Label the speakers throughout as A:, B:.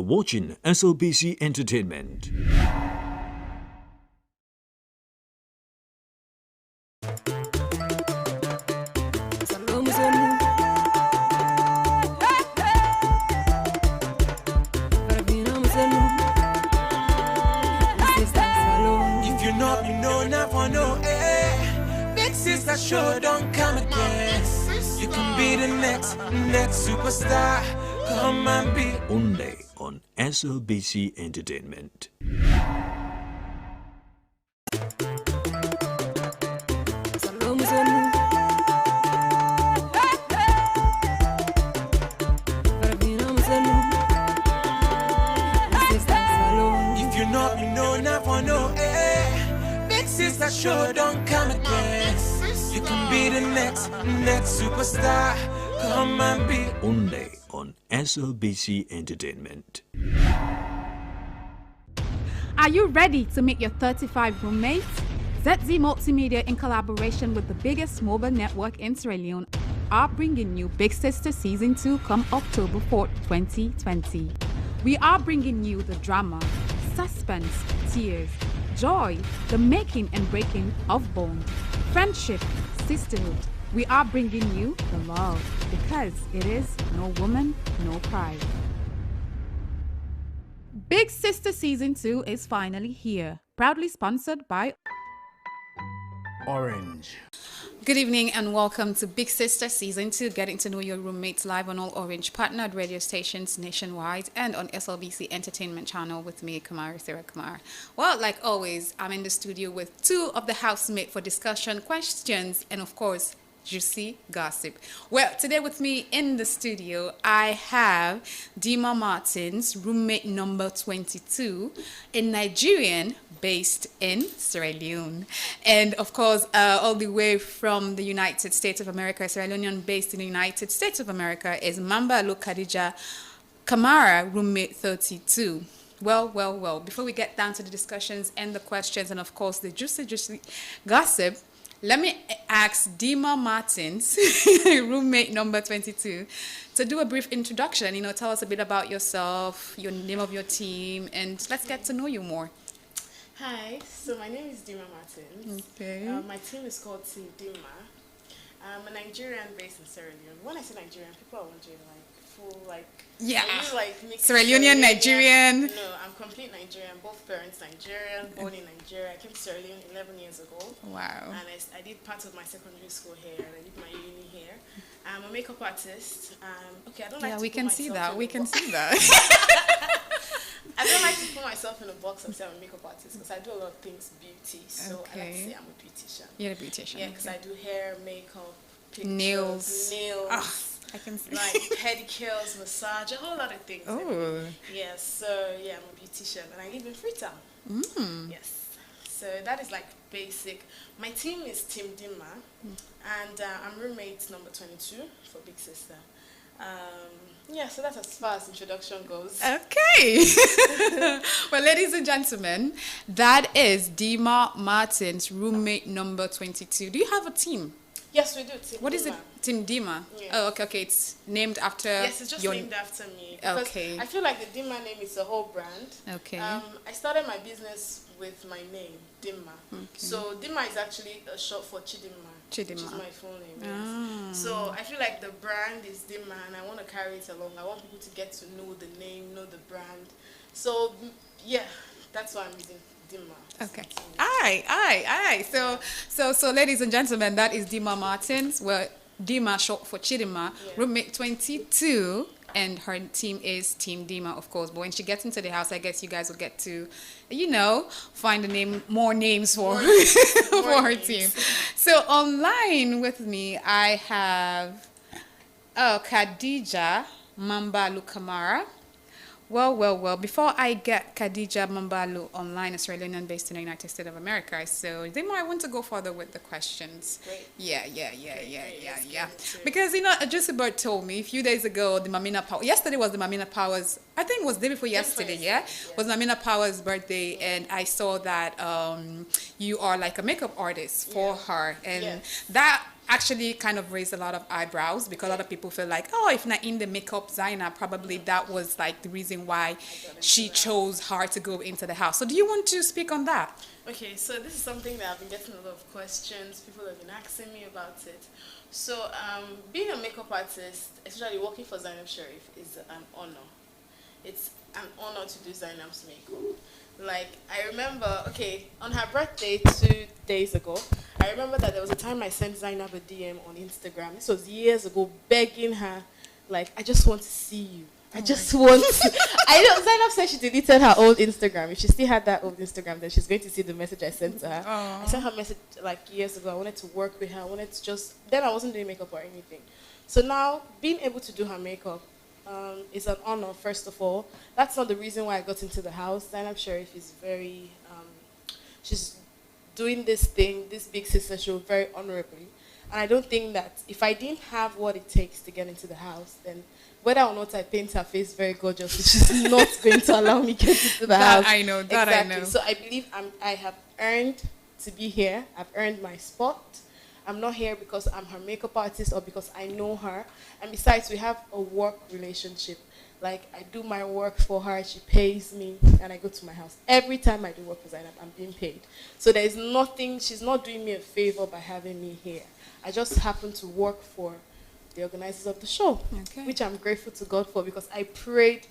A: watching SLBC Entertainment.
B: If you know, you know, never know, eh. Big sister show don't come again. You can be the next superstar. Come and be.
A: Only on SLBC Entertainment.
B: If you know, you know, never know, eh. Big sister show don't come again. You can be the next superstar. Come and be.
A: Only on SLBC Entertainment.
C: Are you ready to meet your 35 roommates? ZZ Multimedia, in collaboration with the biggest mobile network in Sierra Leone, are bringing you Big Sister Season 2 come October 4th, 2020. We are bringing you the drama, suspense, tears, joy, the making and breaking of bonds, friendship, sisterhood. We are bringing you the love, because it is no woman, no pride. Big Sister Season 2 is finally here, proudly sponsored by
D: Orange.
C: Good evening and welcome to Big Sister Season 2, getting to know your roommates live on all Orange partnered radio stations nationwide and on SLBC Entertainment Channel with me, Kamara Sarah Kamara. Well, like always, I'm in the studio with two of the housemates for discussion, questions, and of course, juicy gossip. Well, today with me in the studio, I have Dima Martins, roommate number 22, a Nigerian based in Sierra Leone. And of course, all the way from the United States of America, Sierra Leonean based in the United States of America, is Mamba Alu Khadija Kamara, roommate 32. Well, before we get down to the discussions and the questions and of course the juicy gossip, let me ask Dima Martins, roommate number 22, to do a brief introduction. Tell us a bit about yourself, your name of your team, and let's get to know you more.
E: Hi, so my name is Dima Martins.
C: Okay.
E: My team is called Team Dima. I'm a Nigerian based in Sierra Leone. When I say Nigerian, people are wondering
C: Yeah.
E: are you like mixed
C: Sierra Leonean, Nigerian.
E: No, I'm complete Nigerian. Both parents Nigerian, born in Nigeria. I came to Sierra Leone 11 years ago.
C: Wow.
E: And I did part of my secondary school here, and I did my uni here. I'm a makeup artist. Okay, I don't like
C: Yeah,
E: to
C: we
E: put
C: can see
E: myself
C: that.
E: in
C: We
E: a
C: can
E: box.
C: see that.
E: I don't like to put myself in a box and say I'm a makeup artist because I do a lot of things beauty. So I like to
C: Okay.
E: say I'm a beautician.
C: You're a beautician.
E: Yeah, because I do hair, makeup, pictures,
C: Nails.
E: nails,
C: I can see.
E: like pedicures, massage, a whole lot of things.
C: Oh.
E: Yes, so yeah, I'm a beautician and I live in Freetown. Yes, so that is like basic. My team is Team Dima, and I'm roommate number 22 for Big Sister. Yeah, so that's as far as introduction goes.
C: Okay. Well, ladies and gentlemen, that is Dima Martins, roommate number 22. Do you have a team?
E: Yes, we do. Team
C: What is it?
E: Dima.
C: Team Dima?
E: Yes.
C: Oh, okay. It's named after
E: Yes, it's just
C: your...
E: named after me. Because
C: Okay.
E: I feel like the Dima name is a whole brand.
C: Okay.
E: I started my business with my name, Dima. So Dima is actually a short for Chidima. Which is
C: Chidima.
E: my full name. Yes. So I feel like the brand is Dima and I want to carry it along. I want people to get to know the name, know the brand. So yeah, that's why I'm using Dima.
C: Okay. Aye. So, ladies and gentlemen, that is Dima Martins. Well, Dima, short for Chidima,
E: Yeah.
C: roommate 22, and her team is Team Dima, of course. But when she gets into the house, I guess you guys will get to, find more names for for her
E: names.
C: team. So online with me, I have Khadija Mambalu Kamara. Well, before I get Khadija Mambalu online, a Sierra Leonean based in the United States of America, so then I want to go further with the questions.
E: Great.
C: Yeah.
E: Let's get into it.
C: Because, Joseph told me a few days ago, yesterday was the Mamina Powers, I think it was the day before yesterday, yeah? Was Mamina Powers' birthday, and I saw that you are like a makeup artist for her, and
E: Yes.
C: that actually kind of raised a lot of eyebrows because a lot of people feel like, oh, if not in the makeup Zainab, probably that was like the reason why she chose her to go into the house. So do you want to speak on that?
E: Okay, so this is something that I've been getting a lot of questions. People have been asking me about it. So, being a makeup artist, especially working for Zainab Sharif, is an honor. It's an honor to do Zainab's makeup. Like, I remember, okay, on her birthday 2 days ago, I remember that there was a time I sent Zainab a DM on Instagram. This was years ago, begging her, like, I just want to see you. I just want to. I know Zainab said she deleted her old Instagram. If she still had that old Instagram, then she's going to see the message I sent to her. I sent her a message like years ago. I wanted to work with her. I wanted to just. Then I wasn't doing makeup or anything. So now, being able to do her makeup is an honor, first of all. That's not the reason why I got into the house. Zainab Sharif is very. She's doing this thing, this Big Sister show, very honorably. And I don't think that if I didn't have what it takes to get into the house, then whether or not I paint her face very gorgeous, she's not going to allow me get into the house.
C: I know, that
E: exactly.
C: I know.
E: So I believe I have earned to be here. I've earned my spot. I'm not here because I'm her makeup artist or because I know her. And besides, we have a work relationship. Like, I do my work for her, she pays me, and I go to my house. Every time I do work for Zainab, I'm being paid. So there is nothing, she's not doing me a favor by having me here. I just happen to work for the organizers of the show, which I'm grateful to God for because I prayed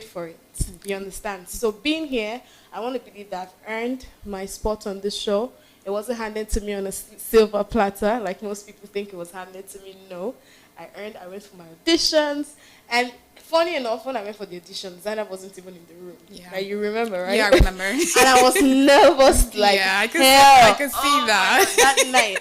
E: for it. You understand? So being here, I want to believe that I've earned my spot on this show. It wasn't handed to me on a silver platter, like most people think it was handed to me. No, I went for my auditions, and funny enough, when I went for the audition, Zainab wasn't even in the room. Yeah. Like, you remember, right?
C: Yeah, I remember.
E: And I was nervous, like,
C: yeah, I could see that.
E: That night.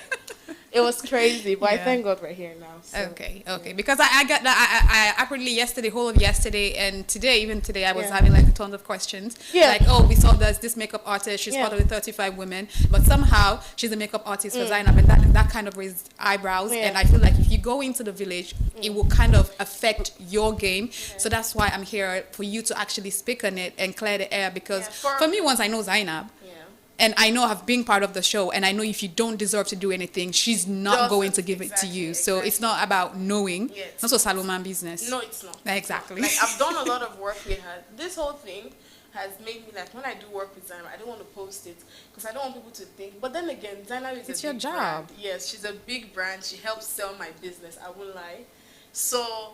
E: It was crazy, but I thank God we're here now. So,
C: okay. Because I got that. I apparently yesterday, whole of yesterday, and today, even today, I was having like a ton of questions. Yeah. Like, oh, we saw this makeup artist. She's part of the 35 women, but somehow she's a makeup artist for Zainab, and that kind of raised eyebrows. Yeah. And I feel like if you go into the village, it will kind of affect your game. Yeah. So that's why I'm here for you to actually speak on it and clear the air. Because for me, once I know Zainab. And I know I've been part of the show, and I know if you don't deserve to do anything, she's not going to give it to you. So it's not about knowing. Yeah, it's not Salomon business.
E: No, it's not.
C: Exactly.
E: Like, I've done a lot of work with her. This whole thing has made me, like, when I do work with Zainab, I don't want to post it because I don't want people to think. But then again, Zainab is a big brand. Yes, she's a big brand. She helps sell my business. I won't lie. So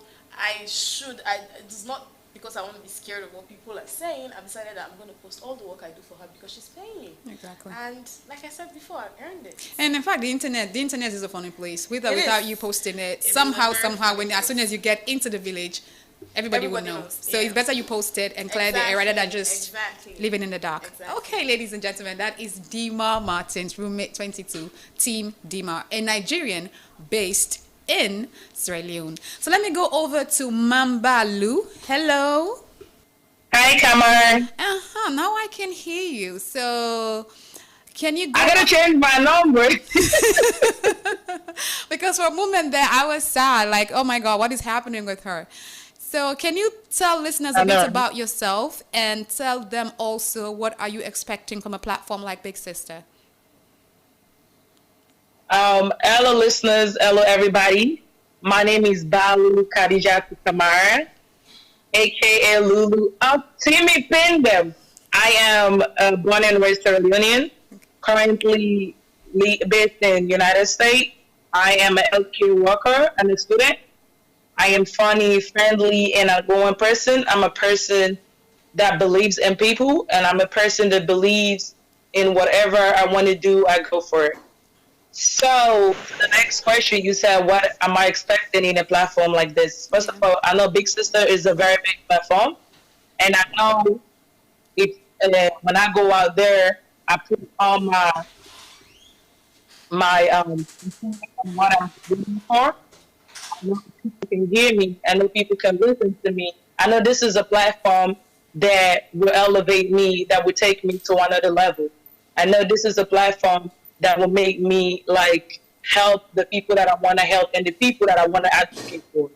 E: it's not because I want to be scared of what people are saying. I've decided that I'm going to post all the work I do for her because she's paying me.
C: Exactly.
E: And like I said before, I earned it.
C: And in fact, the internet is a funny place. Without you posting it somehow, as soon as you get into the village, everybody will know. So it's better you post it and clear the air rather than just living in the dark. Exactly. Okay, ladies and gentlemen, that is Dima Martins, roommate 22, Team Dima, a Nigerian based in Sierra Leone. So let me go over to Mambalu. Hello.
D: Hi, Kamar.
C: Now I can hear you. So can you go?
D: I gotta change my number.
C: Because for a moment there, I was sad. Like, oh my God, what is happening with her? So can you tell listeners a bit about yourself and tell them also what are you expecting from a platform like Big Sister?
D: Hello, listeners. Hello, everybody. My name is Balu Khadija Kamara, a.k.a. Lulu. Timmy Pindem. I am born and raised Sierra Leonean, currently based in United States. I am an healthcare worker and a student. I am funny, friendly, and outgoing person. I'm a person that believes in people, and I'm a person that believes in whatever I want to do, I go for it. So the next question, you said, what am I expecting in a platform like this? First of all, I know Big Sister is a very big platform, and I know when I go out there, I put all my what I'm looking for. I know people can hear me. I know people can listen to me. I know this is a platform that will elevate me, that will take me to another level. I know this is a platform that will make me help the people that I want to help and the people that I want to advocate for.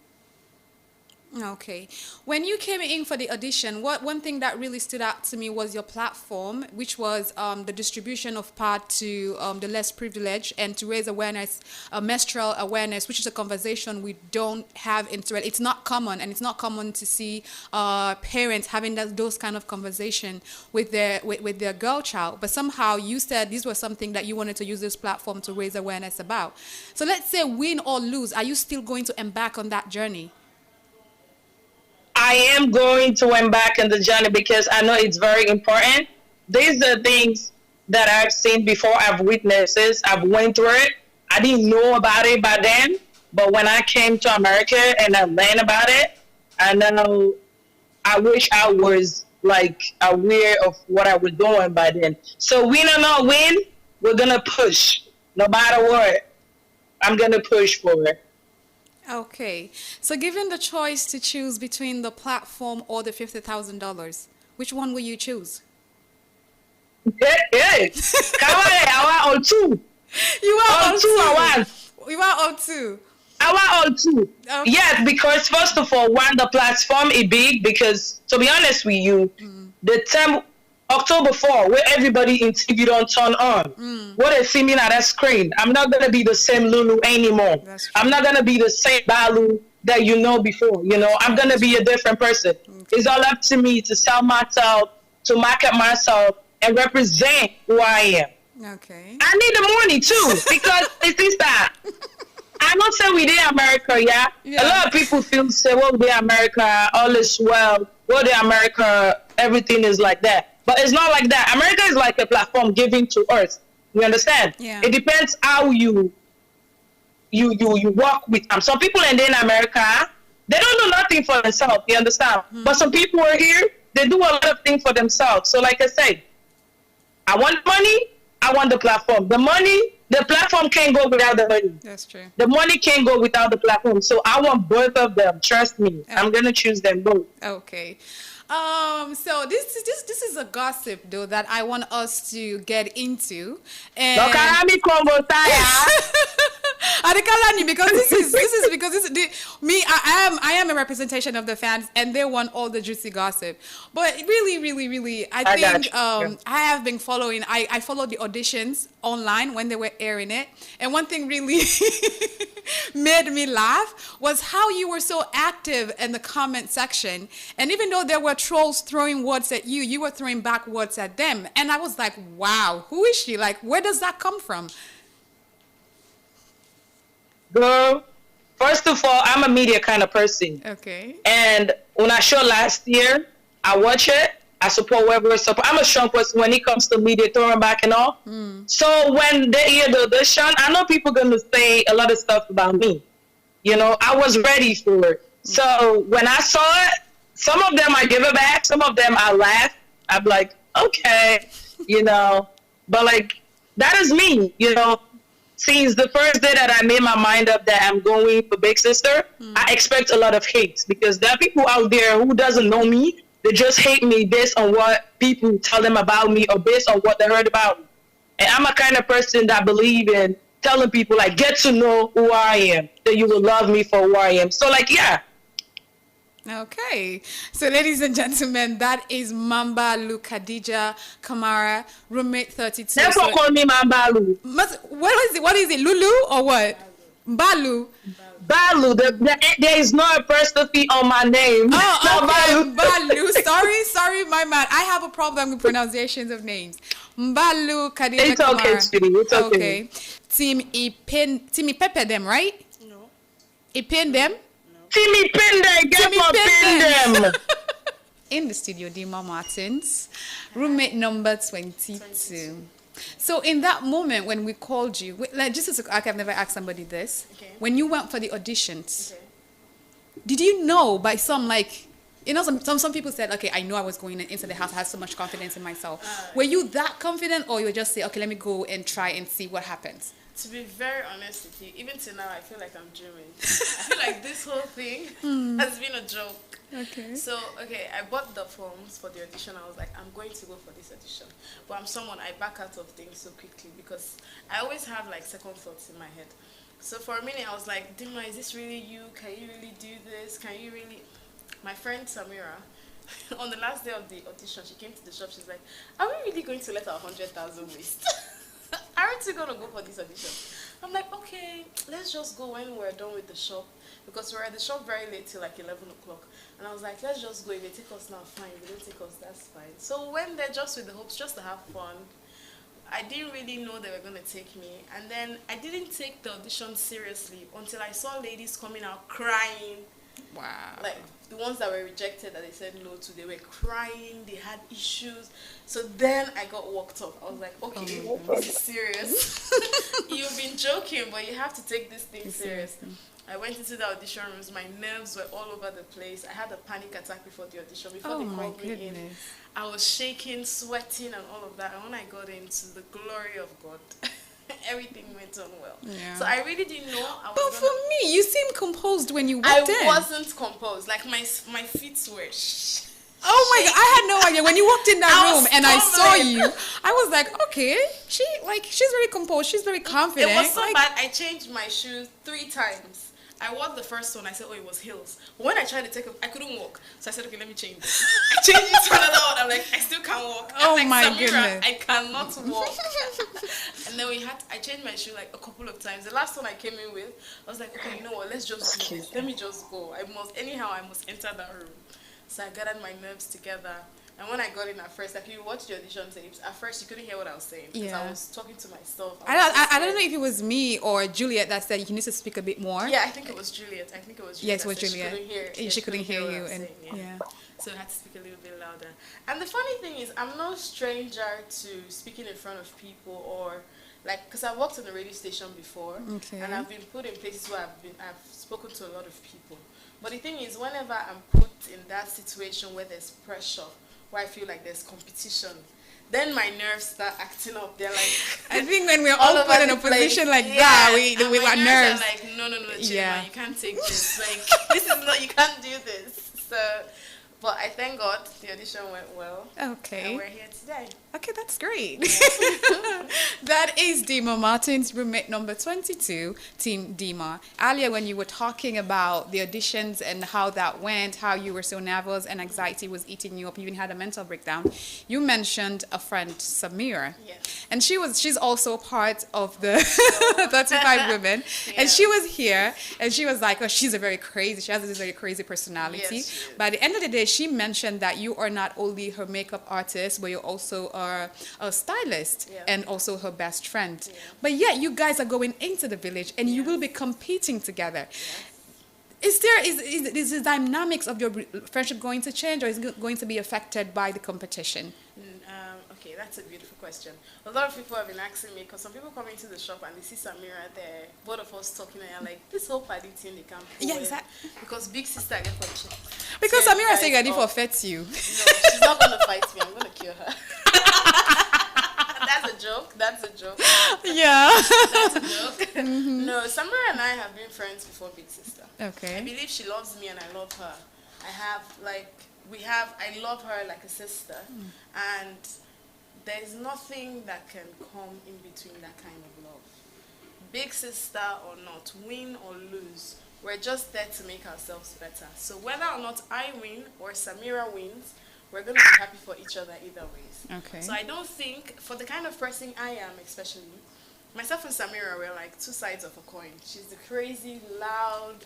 C: Okay. When you came in for the audition, what one thing that really stood out to me was your platform, which was the distribution of part to the less privileged and to raise awareness, menstrual awareness, which is a conversation we don't have in Israel. It's not common, and it's not common to see parents having those kind of conversation with their girl child. But somehow you said this was something that you wanted to use this platform to raise awareness about. So let's say win or lose, are you still going to embark on that journey?
D: I am going to embark on the journey because I know it's very important. These are things that I've seen before, I've witnessed it, I've went through it. I didn't know about it by then, but when I came to America and I learned about it, I know I wish I was like aware of what I was doing by then. So win or not win, we're gonna push. No matter what, I'm gonna push for it.
C: Okay. So given the choice to choose between the platform or the $50,000, which one will you choose?
D: Yeah. Come on, I want all two.
C: You are
D: All
C: all
D: two I want.
C: You are all two.
D: I want all two.
C: Okay.
D: Yes, because first of all, one, the platform is big because, to be honest with you, the time October 4, where everybody in TV don't turn on, what they see me at that screen, I'm not going to be the same Lulu anymore.
C: That's true.
D: I'm not going to be the same Balu that you know before. You know, I'm going to be a different person. It's all up to me to sell myself, to market myself, and represent who I am.
C: Okay.
D: I need the money too because it's this that. I not say we did America, yeah?
C: Yeah.
D: A lot of people feel say, well, we America, all is well. Well, the America, everything is like that. But it's not like that. America is like a platform given to us. You understand?
C: Yeah.
D: It depends how you work with them. Some people in America, they don't do nothing for themselves. You understand? But some people are here, they do a lot of things for themselves. So like I said, I want money, I want the platform. The platform can't go without the money.
C: That's true.
D: The money can't go without the platform. So I want both of them. Trust me. I'm gonna choose them both.
C: Okay. So this is a gossip though that I want us to get into. And
D: Lokarami Kombo Saya.
C: Adekalani, because this is because me, I am a representation of the fans and they want all the juicy gossip. But really I
D: got
C: think
D: you.
C: I have been following I followed the auditions online when they were airing it, and one thing really made me laugh was how you were so active in the comment section, and even though there were trolls throwing words at you, you were throwing back words at them, and I was like, wow, who is she? Like, where does that come from?
D: Girl, first of all, I'm a media kind of person.
C: Okay.
D: And when I showed last year, I watch it. I support whoever I support. I'm a strong person when it comes to media throwing back and all. So when they hear the audition, I know people gonna say a lot of stuff about me. You know, I was ready for it. So when I saw it, some of them I give it back. Some of them I laugh. I'm like, okay, you know. But like, that is me, you know. Since the first day that I made my mind up that I'm going for Big Sister, I expect a lot of hate because there are people out there who doesn't know me. They just hate me based on what people tell them about me or based on what they heard about me. And I'm a kind of person that believe in telling people, like, get to know who I am, that you will love me for who I am. So, like, yeah.
C: Okay, so ladies and gentlemen, that is Mambalu Khadija Kamara, roommate 32.
D: Never
C: So-
D: call me Mambalu.
C: What is it, Lulu or what? Balu.
D: Balu, there is no apostrophe on my name.
C: Oh,
D: No,
C: okay.
D: Balu.
C: Balu. Sorry, my man. I have a problem with pronunciations of names. Mbalu Khadija
D: It's okay,
C: Kamara.
D: sweetie. It's okay.
C: Team Pepe them, right?
E: No.
C: Ipin them?
D: Timmy Pinde, get
C: Timmy
D: my
C: Pin
D: pin them.
C: In the studio, Dima Martins, roommate number 22. So in that moment when we called you, like just as I've never asked somebody this,
E: Okay.
C: when you went for the auditions,
E: Okay.
C: did you know by some like, you know, some people said, okay, I know I was going into the house, I had so much confidence in myself. Were you that confident, or you just say, okay, let me go and try and see what happens?
E: To be very honest with you, even till now, I feel like I'm dreaming. I feel like this whole thing has been a joke.
C: Okay.
E: So, okay, I bought the forms for the audition. I was like, I'm going to go for this audition. But I'm someone, I back out of things so quickly because I always have like second thoughts in my head. So for a minute, I was like, Dima, is this really you? Can you really do this? Can you really... my friend Samira, on the last day of the audition, she came to the shop. She's like, "Are we really going to let our 100,000 waste? Aren't you gonna go for this audition?" I'm like, "Okay, let's just go when we're done with the shop, because we're at the shop very late till like 11 o'clock." And I was like, "Let's just go. If they take us now, fine. If they don't take us, that's fine." So when they're just with the hopes, just to have fun. I didn't really know they were going to take me. And then I didn't take the audition seriously until I saw ladies coming out crying.
C: Wow.
E: Like the ones that were rejected that they said no to, they were crying, they had issues. So then I got walked up. I was like, okay, this is serious. You've been joking, but you have to take this thing serious. I went into the audition rooms, my nerves were all over the place. I had a panic attack before the audition, before they called me in. I was shaking, sweating and all of that. And when I got into the glory of God, everything went on well.
C: Yeah.
E: So I really didn't know.
C: But for me, you seemed composed when you walked in.
E: I wasn't composed. Like my feet were
C: Oh my God, I had no idea. When you walked in that room and I saw
E: stumbling.
C: you, I was like, okay, she's very composed, she's very confident.
E: It was so
C: like,
E: bad. I changed my shoes 3 times. I wore the first one. I said, oh, it was heels. But when I tried to take it, I couldn't walk. So I said, okay, let me change it. I changed it to another one. I'm like, I still can't walk. I'm
C: Oh
E: like,
C: my
E: Samira,
C: goodness.
E: I cannot walk. And then I changed my shoe like a couple of times. The last one I came in with, I was like, okay, you know what? Let's just do this. Let me just go. I must enter that room. So I gathered my nerves together. And when I got in at first, like you watched the audition tapes, at first you couldn't hear what I was saying. Because I was talking to myself.
C: I don't know if it was me or Juliet that said you need to speak a bit more.
E: Yeah, I think it was Juliet.
C: Yes, it was Juliet.
E: She couldn't hear
C: you.
E: what I was
C: And
E: saying, yeah. So I had to speak a little bit louder. And the funny thing is, I'm no stranger to speaking in front of people or like, because I've worked on a radio station before, and I've been put in places where I've spoken to a lot of people. But the thing is, whenever I'm put in that situation where there's pressure, where I feel like there's competition, then my nerves start acting up. They're like,
C: I think when we're all put in a position like that, with our nerves.
E: Are like, no, Chidima, you can't take this. Like, this is not, you can't do this. So, but I thank God the audition went well.
C: Okay.
E: And we're here today.
C: Okay, that's great. That is Dima Martin's roommate number 22, Team Dima. Earlier when you were talking about the auditions and how that went, how you were so nervous and anxiety was eating you up, you even had a mental breakdown, you mentioned a friend, Samira.
E: Yes.
C: And she's also part of the 35 women. And she was here and she was like, oh, she has this very crazy personality.
E: Yes,
C: By the end of the day, she mentioned that you are not only her makeup artist, but you're also a stylist and also her best friend. Yeah. But yet you guys are going into the village and you will be competing together. Yes. Is the dynamics of your friendship going to change, or is it going to be affected by the competition?
E: Okay, that's a beautiful question. A lot of people have been asking me, because some people come into the shop and they see Samira there, both of us talking, and I'm like, this whole party thing they can't pull.
C: Yeah, exactly.
E: Because big sister get question.
C: Because Samira saying ready for fets you.
E: No, she's not going to fight me. I'm going to kill her. That's a joke.
C: Yeah.
E: That's a joke. No, Samira and I have been friends before Big Sister.
C: Okay.
E: I believe she loves me and I love her. I love her like a sister. And there's nothing that can come in between that kind of love. Big sister or not, win or lose, we're just there to make ourselves better. So whether or not I win or Samira wins, we're going to be happy for each other either ways.
C: Okay.
E: So I don't think, for the kind of person I am especially, myself and Samira, we're like 2 sides of a coin. She's the crazy, loud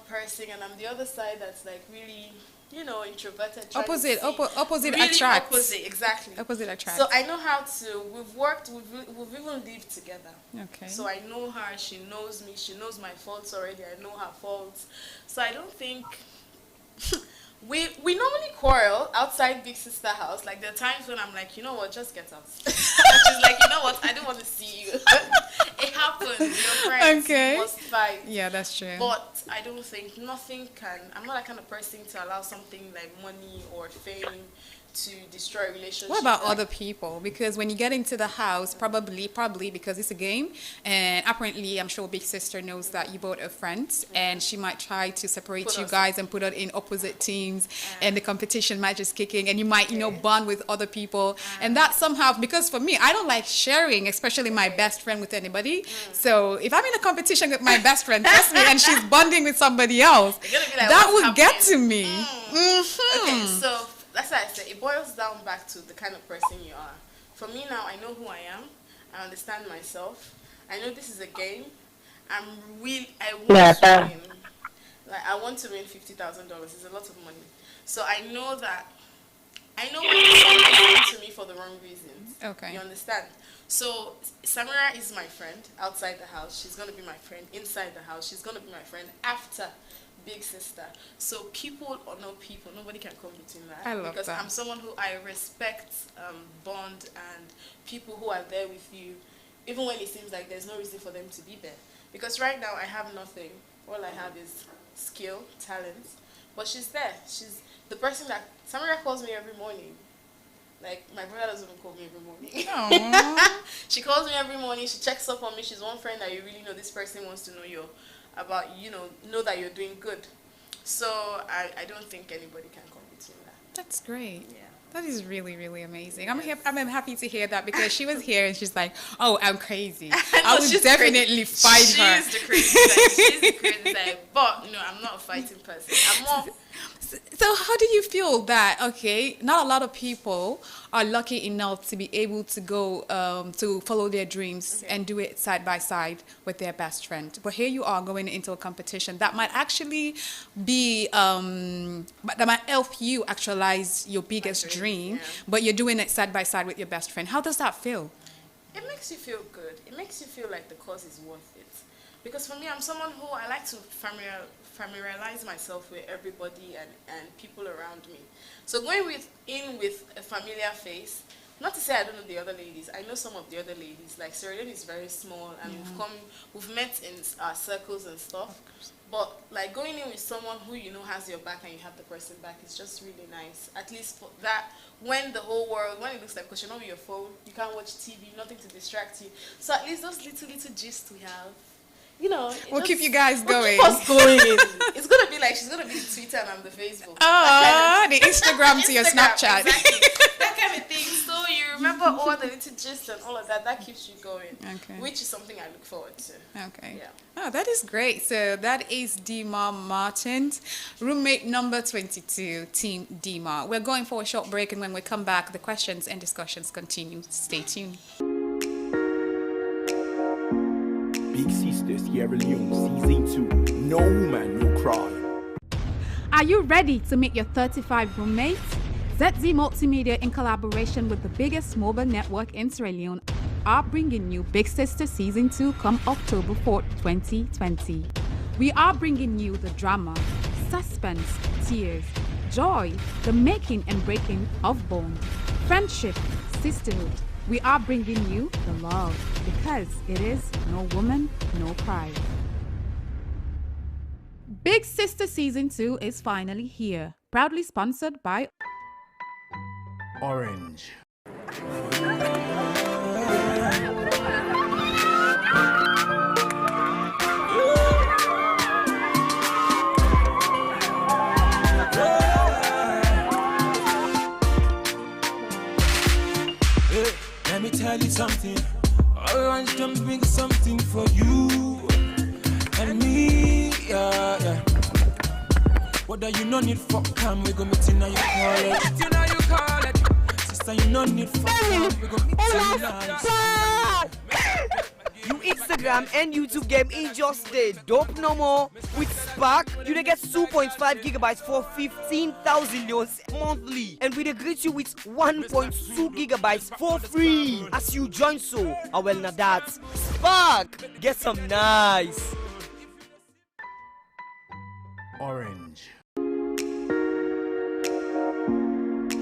E: person, and I'm the other side that's like really, introverted.
C: Opposite
E: really
C: attracts.
E: Opposite, exactly.
C: Opposite attracts.
E: So I know how to, we've even lived together.
C: Okay.
E: So I know her, she knows me, she knows my faults already, I know her faults. So I don't think... We normally quarrel outside Big Sister house. Like, there are times when I'm like, you know what, just get out. She's like, you know what, I don't want to see you. It happens. Your friends must fight.
C: Yeah, that's true.
E: But I don't think I'm not that kind of person to allow something like money or fame to destroy relationships.
C: What about other people? Because when you get into the house, probably because it's a game, and apparently I'm sure Big Sister knows that you both are friends, and she might try to separate
E: Put
C: you
E: us-
C: guys and put it in opposite teams, and the competition might just kick in, and you might, bond with other people, and that somehow, because for me, I don't like sharing, especially my best friend with anybody. So if I'm in a competition with my best friend, trust me, and she's bonding with somebody else,
E: You're gonna be like,
C: that
E: "What's
C: would get
E: happening?"
C: to me. Mhm.
E: Okay, so that's why I said it boils down back to the kind of person you are. For me now, I know who I am. I understand myself. I know this is a game. I want to win. Like I want to win $50,000. It's a lot of money. So I know when someone is to me for the wrong reasons.
C: Okay.
E: You understand? So Samira is my friend outside the house. She's gonna be my friend inside the house. She's gonna be my friend after Big Sister. So people or no people, nobody can come between that.
C: I love
E: because
C: that.
E: I'm someone who I respect bond and people who are there with you, even when it seems like there's no reason for them to be there. Because right now I have nothing. All I have is skill, talent. But she's there. She's the person that Samira calls me every morning. Like my brother doesn't even call me every morning.
C: Aw.
E: She calls me every morning. She checks up on me. She's one friend that you really know. This person wants to know you about, know that you're doing good. So I don't think anybody can come between that.
C: That's great.
E: Yeah.
C: That is really, really amazing. I'm happy to hear that because she was here and she's like, "Oh, I'm crazy. I would
E: she's
C: definitely fight her."
E: She's the crazy side. She's the crazy side. But I'm not a fighting person. I'm more.
C: So how do you feel that, okay, not a lot of people are lucky enough to be able to go to follow their dreams and do it side by side with their best friend. But here you are going into a competition that might actually be, that might help you actualize your biggest dream, but you're doing it side by side with your best friend. How does that feel?
E: It makes you feel good. It makes you feel like the cause is worth it. Because for me, I'm someone who I like to familiarize myself with everybody and people around me. So going in with a familiar face, not to say I don't know the other ladies. I know some of the other ladies. Like Sierra Leone is very small, and we've met in our circles and stuff. But like going in with someone who has your back and you have the person back is just really nice. At least for that, when it looks like, because you're not with your phone, you can't watch TV, nothing to distract you. So at least those little gists we have.
C: We'll keep you guys going.
E: Keep us going. It's gonna be like she's gonna be the Twitter and I'm the Facebook.
C: Oh, the Instagram to your Snapchat.
E: Exactly. That kind of thing. So you remember all the little gists and all of that. That keeps you going.
C: Okay.
E: Which is something I look forward to.
C: Okay.
E: Yeah.
C: Oh, that is great. So that is Dima Martins, roommate number 22, Team Dima. We're going for a short break, and when we come back, the questions and discussions continue. Stay tuned.
F: Big Sister Sierra Leone Season 2. No Woman, No Cry.
C: Are you ready to meet your 35 roommates? ZZ Multimedia, in collaboration with the biggest mobile network in Sierra Leone, are bringing you Big Sister Season 2 come October 4th, 2020. We are bringing you the drama, suspense, tears, joy, the making and breaking of bond, friendship, sisterhood. We are bringing you the love, because it is no woman, no cry. Big Sister Season 2 is finally here, proudly sponsored by
F: Orange.
B: Let me tell you something. Orange can bring something for you and me, yeah. Whether you no need for come, we go meet in your college. Sister, you no need for come, we go meet in
G: You Instagram and YouTube game in just the dope no more. With Spark, you dey get 2.5 gigabytes for 15,000 leons monthly. And we dey greet you with 1.2 gigabytes for free as you join so. Well, now that's Spark. Get some nice.
F: Orange.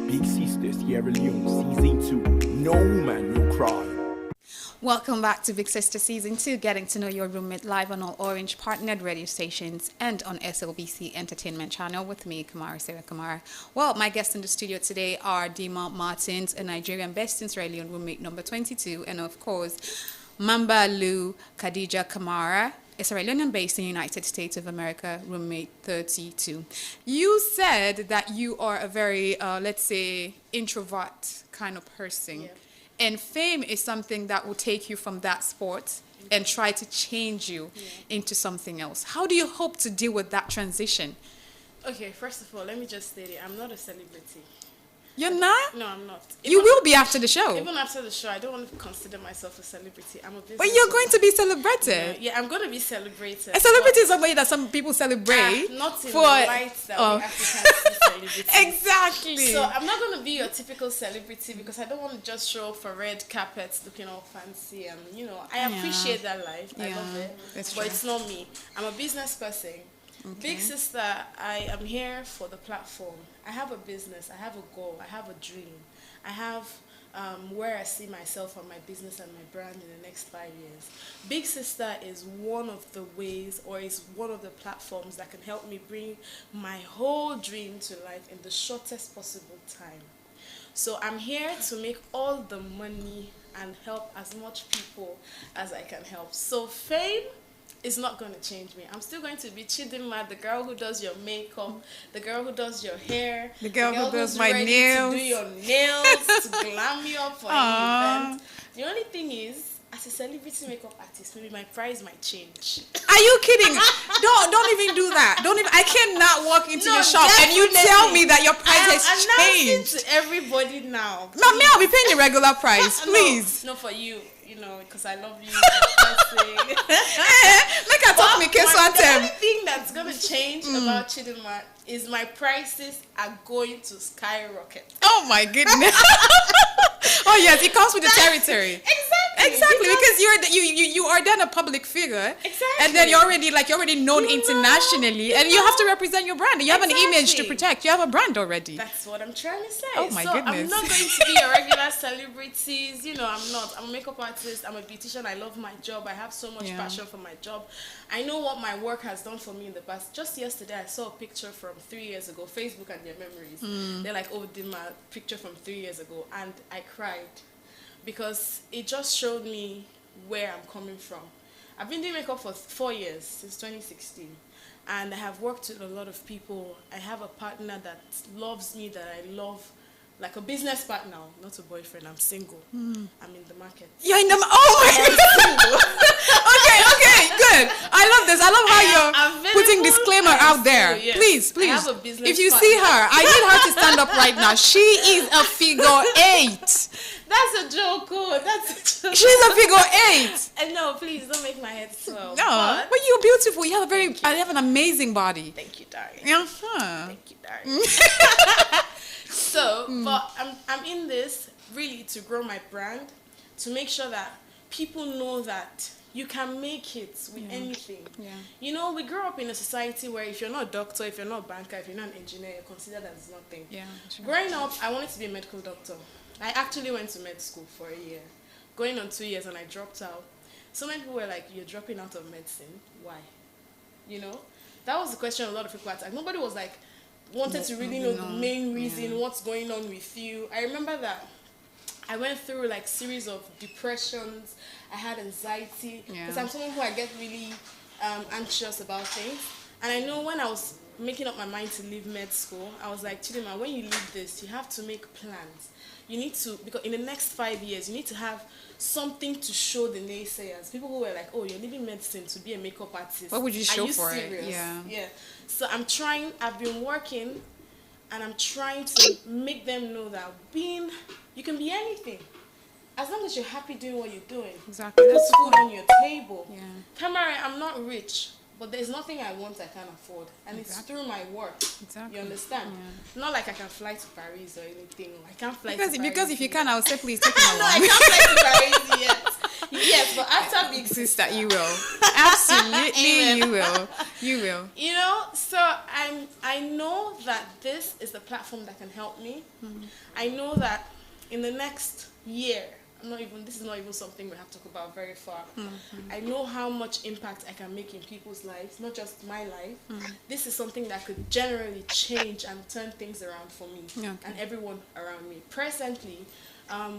F: Big Sister Sierra Leone Season 2. No Woman, No Cry.
C: Welcome back to Big Sister Season 2, getting to know your roommate live on all Orange partnered radio stations and on SLBC Entertainment Channel with me, Kamara Sarah Kamara. Well, my guests in the studio today are Dima Martins, a Nigerian-based in Sierra Leone roommate number 22, and of course, Mamba Lu Khadija Kamara, a Sierra Leonean based in the United States of America, roommate 32. You said that you are a very, let's say, introvert kind of person.
E: Yeah.
C: And fame is something that will take you from that sport and try to change you into something else. How do you hope to deal with that transition?
E: Okay, first of all, let me just state it. I'm not a celebrity.
C: You're not?
E: No, I'm not.
C: You will be after the show.
E: Even after the show, I don't want to consider myself a celebrity. I'm a business.
C: But you're going to be celebrated.
E: Yeah, I'm going to be celebrated.
C: A celebrity is somebody that some people celebrate.
E: Not in
C: for,
E: the light that we Africans see celebrities.
C: Exactly.
E: So I'm not going to be your typical celebrity because I don't want to just show up for red carpets looking all fancy. And, you know, I appreciate that life. I love it.
C: That's
E: but
C: true.
E: it's not me. I'm a business person.
C: Okay.
E: Big sister, I am here for the platform. I have a business. I have a goal. I have a dream. I have where I see myself and my business and my brand in the next 5 years. Big Sister is one of the ways, or is one of the platforms that can help me bring my whole dream to life in the shortest possible time. So I'm here to make all the money and help as much people as I can help. So fame is not going to change me. I'm still going to be Chidinma, the girl who does your makeup, the girl who does your hair,
C: The girl who does
E: who's
C: my
E: ready
C: nails.
E: to do your nails, to glam you up for any event. The only thing is, as a celebrity makeup artist, maybe my price might change.
C: Are you kidding? Don't even do that. Don't even. I cannot walk into
E: No,
C: your shop and you
E: definitely.
C: tell me that your price
E: I
C: has
E: am announcing
C: changed.
E: to everybody now.
C: No, me, I'll be paying the regular price, please.
E: No, for you, you know, because I love you. Make
C: Make her talk me case one
E: The only
C: time.
E: thing that's going to change about Chidinma is my prices are going to skyrocket.
C: Oh my goodness. Oh yes, it comes with the territory. Exactly, because you are then a public figure, and then you're already known internationally, and you have to represent your brand. You have an image to protect. You have a brand already.
E: That's what I'm trying to say.
C: Oh my goodness.
E: I'm not going to be a regular celebrities. You know, I'm not. I'm a makeup artist. I'm a beautician. I love my job. I have so much passion for my job. I know what my work has done for me in the past. Just yesterday, I saw a picture from 3 years ago. Facebook and their memories. They're like, oh, Dima, picture from 3 years ago, and I cried because it just showed me where I'm coming from. I've been doing makeup for 4 years, since 2016. And I have worked with a lot of people. I have a partner that loves me, that I love, like a business partner, not a boyfriend. I'm single. I'm in the market.
C: You're in the. Oh my god. Okay, good. I love this. I love how you're putting disclaimer out there.
E: Yes.
C: Please.
E: I have a business
C: If you see her, I need her to stand up right now. She is a figure 8.
E: That's a joke. Oh, that's a joke.
C: She's a figure 8.
E: And no, please don't make my head swell.
C: No, but you're beautiful. You have I have an amazing body.
E: Thank you, darling.
C: Uh-huh.
E: Thank you, darling. So, but I'm in this really to grow my brand, to make sure that people know that you can make it with anything.
C: Yeah.
E: You know, we grew up in a society where if you're not a doctor, if you're not a banker, if you're not an engineer, you're considered as nothing.
C: Yeah. Sure.
E: Growing up, I wanted to be a medical doctor. I actually went to med school for a year, going on 2 years, and I dropped out. So many people were like, you're dropping out of medicine. Why? You know? That was the question a lot of people asked. Nobody was like, wanted to really know the main reason, what's going on with you. I remember that I went through like series of depressions. I had anxiety because I'm someone who I get really anxious about things. And I know when I was making up my mind to leave med school, I was like, Chidinma, when you leave this, you have to make plans. You need to, because in the next 5 years, you need to have something to show the naysayers. People who were like, oh, you're leaving medicine to be a makeup artist.
C: What would you show
E: Are you
C: for
E: serious?
C: it? Yeah.
E: Yeah. So I've been working, and I'm trying to make them know that you can be anything. As long as you're happy doing what you're doing.
C: Exactly.
E: Put
C: That's
E: food
C: cool.
E: on your table.
C: Yeah.
E: Tamara, I'm not rich, but there's nothing I want I can't afford. And it's through my work.
C: Exactly.
E: You understand?
C: Yeah.
E: Not like I can fly to Paris or anything. I can't fly
C: Because
E: to Paris.
C: because if you can, I would say please take me
E: No, I
C: along.
E: can't fly to Paris yet. Yes, but after Big
C: Sister, you will. Absolutely, you will. You will.
E: You know, so I know that this is the platform that can help me. I know that in the next year, this is not even something we have to talk about very far. I know how much impact I can make in people's lives, not just my life. This is something that could generally change and turn things around for me and everyone around me. Presently,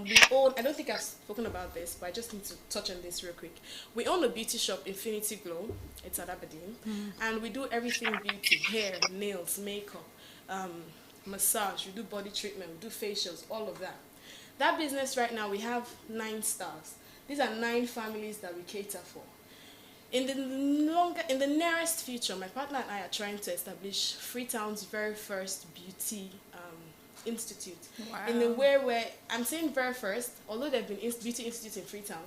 E: we own, I don't think I've spoken about this, but I just need to touch on this real quick. We own a beauty shop, Infinity Glow. It's at Aberdeen. And we do everything beauty, hair, nails, makeup, massage, we do body treatment, we do facials, all of that. That business right now, we have 9 stars. These are 9 families that we cater for. In the nearest future, my partner and I are trying to establish Freetown's very first beauty institute.
C: Wow.
E: In the way where, I'm saying very first, although there have been beauty institutes in Freetown,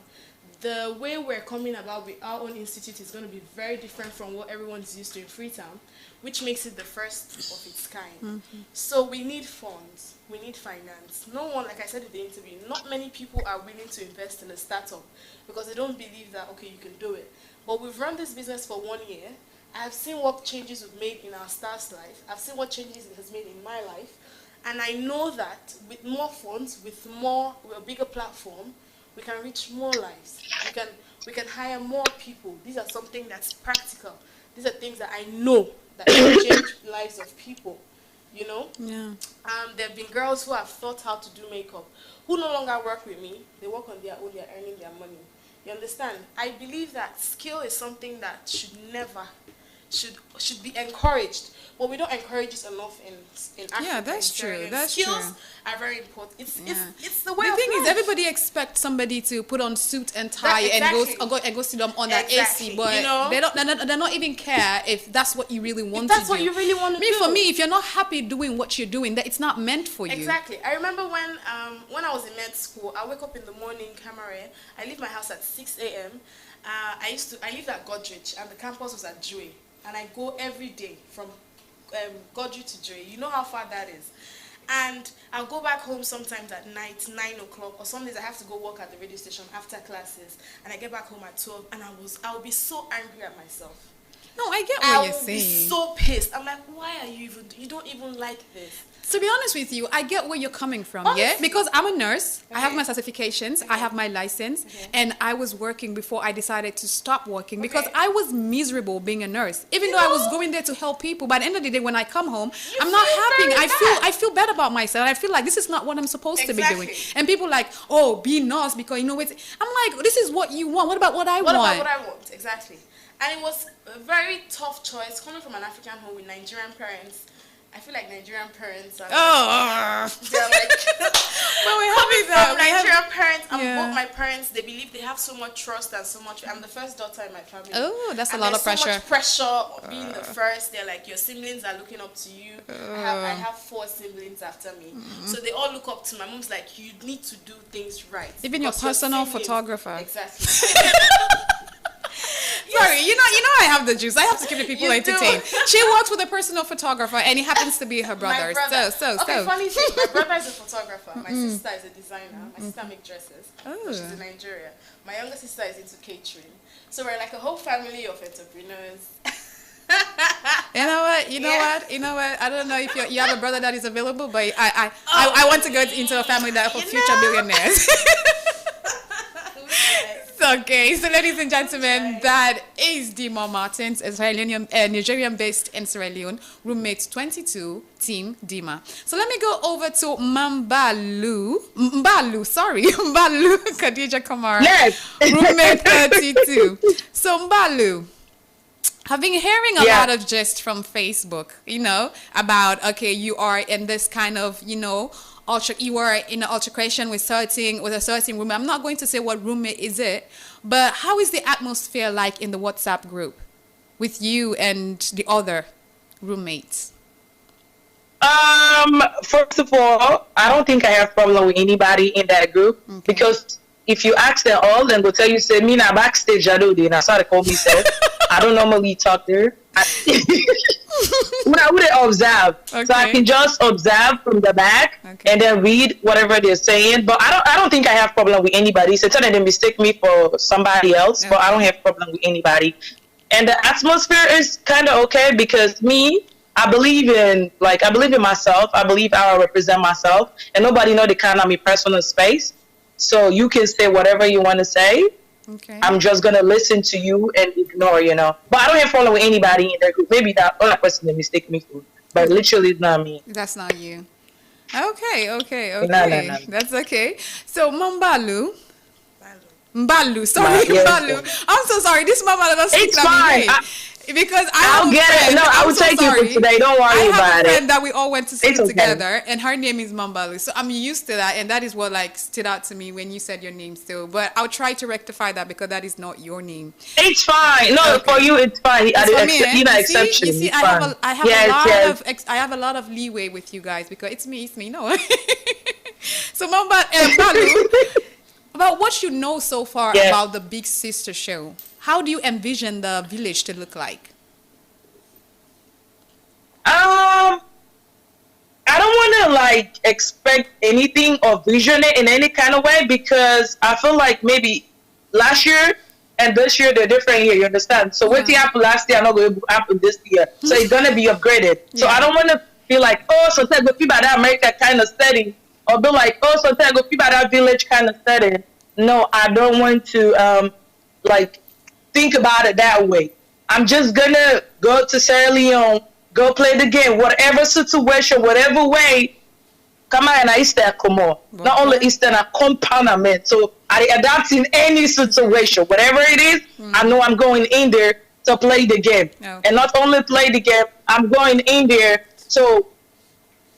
E: the way we're coming about with our own institute is going to be very different from what everyone's used to in Freetown, which makes it the first of its kind. So we need funds, we need finance. No one, like I said in the interview, not many people are willing to invest in a startup because they don't believe that, okay, you can do it. But we've run this business for 1 year. I've seen what changes we've made in our staff's life. I've seen what changes it has made in my life. And I know that with more funds, with a bigger platform, we can reach more lives. We can hire more people. These are something that's practical. These are things that I know that can change lives of people. You know?
C: Yeah.
E: There have been girls who have thought how to do makeup, who no longer work with me. They work on their own. They're earning their money. You understand? I believe that skill is something that should be encouraged. But we don't encourage it enough in Africa.
C: Yeah, that's true. That's
E: skills
C: true.
E: are very important. It's the way
C: The
E: of
C: thing is,
E: life.
C: everybody expects somebody to put on suit and tie
E: Exactly.
C: and go sit down on that
E: Exactly.
C: AC, but
E: You know?
C: they're not even care if that's what you really want
E: That's
C: to
E: what
C: do.
E: you really want to do.
C: For me, if you're not happy doing what you're doing, that it's not meant for you.
E: Exactly. I remember when I was in med school, I wake up in the morning, Camare. I leave my house at 6 a.m. I lived at Godrich, and the campus was at Joy, and I go every day from Godrich to Joy. You know how far that is. And I'll go back home sometimes at night, 9 o'clock, or some days I have to go work at the radio station after classes, and I get back home at 12, and I will be so angry at myself.
C: No, I get
E: I
C: what you're
E: will be
C: saying.
E: so pissed. I'm like, why are you don't even like this?
C: To be honest with you, I get where you're coming from,
E: Honestly.
C: yeah? Because I'm a nurse, I have
E: Okay.
C: my certifications, I have my license, and I was working before I decided to stop working because
E: Okay.
C: I was miserable being a nurse. Even though I was going there to help people, by the end of the day, when I come home, I'm not
E: feel
C: happy.
E: very bad.
C: I feel bad about myself. And I feel like this is not what I'm supposed to be doing.
E: Exactly.
C: And people like, oh, be nurse because you know it's. I'm like, this is what you want. What about what I
E: What
C: want?
E: about what I want? Exactly. And it was a very tough choice coming from an African home with Nigerian parents. I feel like Nigerian parents are they're like
C: But we have
E: coming
C: it
E: from
C: we have-
E: Nigerian parents, and
C: Yeah.
E: both my parents, they believe they have so much trust and so much. I'm the first daughter in my family.
C: Oh, that's a
E: And
C: lot
E: there's
C: of pressure.
E: So much pressure being the first. They're like, your siblings are looking up to you. I have 4 siblings after me, so they all look up to my mom's like, you need to do things right.
C: Even your
E: because
C: personal
E: siblings-
C: photographer.
E: Exactly.
C: Sorry, you know I have the juice. I have to keep the people
E: You do.
C: entertained. She works with a personal photographer, and it happens to be her brother.
E: My brother.
C: So.
E: Okay, funny thing. My brother is a photographer. My sister is a designer. My sister makes dresses.
C: Oh.
E: She's in Nigeria. My younger sister is into catering. So we're like a whole family of entrepreneurs.
C: You know what? I don't know if you have a brother that is available, but I want to go into a family that for
E: You
C: future
E: know?
C: billionaires. Okay, so ladies and gentlemen, that is Dima Martins, Nigerian-based in Sierra Leone, roommate 22, Team Dima. So let me go over to Mbalu Khadija Kamara,
D: Yes.
C: roommate 32. So Mbalu, I've been hearing a lot of gist from Facebook, about, okay, you are in this kind of, you are in an altercation with a certain roommate. I'm not going to say what roommate is it, but how is the atmosphere like in the WhatsApp group with you and the other roommates?
D: First of all, I don't think I have problem with anybody in that group because if you ask them all, then they'll tell you, say, me na backstage, I do, that's how they call me, so I don't normally talk there. I wouldn't observe, so I can just observe from the back and then read whatever they're saying. But I don't think I have problem with anybody. So tell them they mistake me for somebody else, but I don't have problem with anybody. And the atmosphere is kind of okay because I believe in myself. I believe how I represent myself, and nobody know the kind of me personal space. So you can say whatever you want to say.
C: Okay.
D: I'm just gonna listen to you and ignore, But I don't have follow anybody in their group. Maybe that other person that mistake me for, but literally it's not me.
C: That's not you. Okay.
D: No.
C: That's okay. So Mambalu.
E: Balu.
C: Mbalu, sorry,
D: Yes.
C: Mbalu. I'm so sorry. This mama doesn't speak
D: It's fine.
C: because
D: I'll get it. No, I will take you for today. Don't worry
C: I have
D: about
C: a friend
D: it.
C: that we all went to school
D: It's okay.
C: together, and her name is Mambalu. So I'm used to that, and that is what like stood out to me when you said your name still. But I'll try to rectify that because that is not your name.
D: It's fine. No,
C: Okay.
D: for you, it's fine.
C: It's for me,
D: You know,
C: You
D: exception.
C: see,
D: It's
C: I
D: fine.
C: have a lot of leeway with you guys because it's me. No. So Mambalu. About what you know so far
D: Yeah.
C: about the Big Sister show, how do you envision the village to look like?
D: I don't want to like expect anything or vision it in any kind of way because I feel like maybe last year and this year they're different year. You understand? So what happened last year, I'm not going to happen this year. So it's gonna be upgraded. So I don't want to feel like sometimes go feel by that America kind of setting, or be like sometimes go feel by that village kind of setting. No, I don't want to like think about it that way. I'm just gonna go to Sierra Leone. Go play the game, whatever situation, whatever way. Come on, I Easter come on. Not only Easter, I compound. So I adapt in any situation, whatever it is. I know I'm going in there to play the game, and not only play the game. I'm going in there to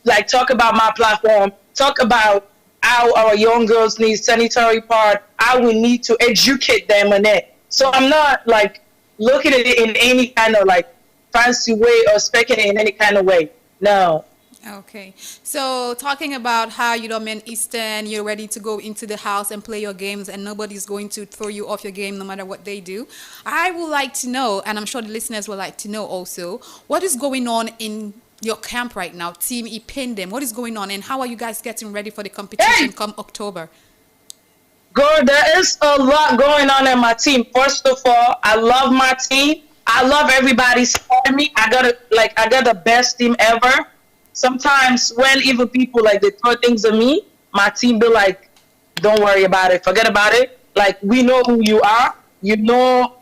D: like talk about my platform, talk about how our young girls need sanitary part, how we need to educate them on it. So I'm not like looking at it in any kind of like fancy way or speaking in any kind of way. No.
C: Okay. So talking about how you don't mean Eastern, you're ready to go into the house and play your games and nobody's going to throw you off your game no matter what they do. I would like to know, and I'm sure the listeners would like to know also, what is going on in your camp right now, Team Ipindem? What is going on and how are you guys getting ready for the competition come October?
D: Girl, there is a lot going on in my team. First of all, I love my team. I love everybody supporting me. I got the best team ever. Sometimes when even people like they throw things at me, my team be like, "Don't worry about it. Forget about it. Like we know who you are. You know